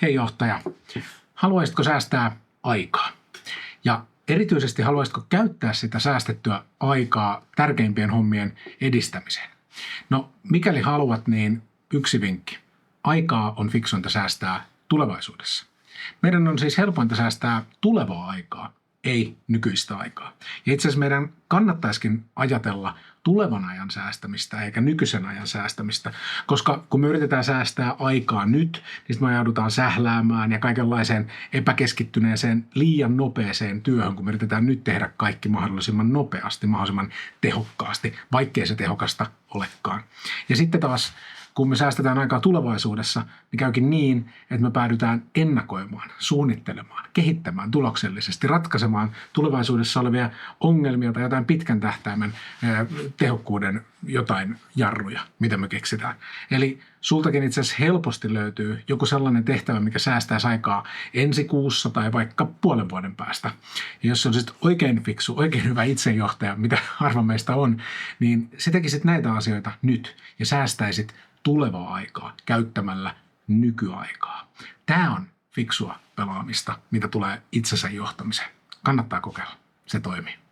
Hei johtaja, haluaisitko säästää aikaa? Ja erityisesti haluaisitko käyttää sitä säästettyä aikaa tärkeimpien hommien edistämiseen? No, mikäli haluat, niin yksi vinkki. Aikaa on fiksuinta säästää tulevaisuudessa. Meidän on siis helpointa säästää tulevaa aikaa, ei nykyistä aikaa. Ja itse asiassa meidän kannattaisikin ajatella tulevan ajan säästämistä eikä nykyisen ajan säästämistä, koska kun me yritetään säästää aikaa nyt, niin me joudutaan sähläämään ja kaikenlaiseen epäkeskittyneeseen liian nopeeseen työhön, kun me yritetään nyt tehdä kaikki mahdollisimman nopeasti, mahdollisimman tehokkaasti, vaikkei se tehokasta olekaan. Ja sitten taas kun me säästetään aikaa tulevaisuudessa, niin käykin niin, että me päädytään ennakoimaan, suunnittelemaan, kehittämään tuloksellisesti, ratkaisemaan tulevaisuudessa olevia ongelmia tai jotain pitkän tähtäimen tehokkuuden jotain jarruja, mitä me keksitään. Eli sultakin itse asiassa helposti löytyy joku sellainen tehtävä, mikä säästäisi aikaa ensi kuussa tai vaikka puolen vuoden päästä. Ja jos on sitten oikein fiksu, oikein hyvä itsejohtaja, mitä harva meistä on, niin sä tekisit näitä asioita nyt ja säästäisit tulevaa aikaa käyttämällä nykyaikaa. Tämä on fiksua pelaamista, mitä tulee itsensä johtamiseen. Kannattaa kokeilla. Se toimii.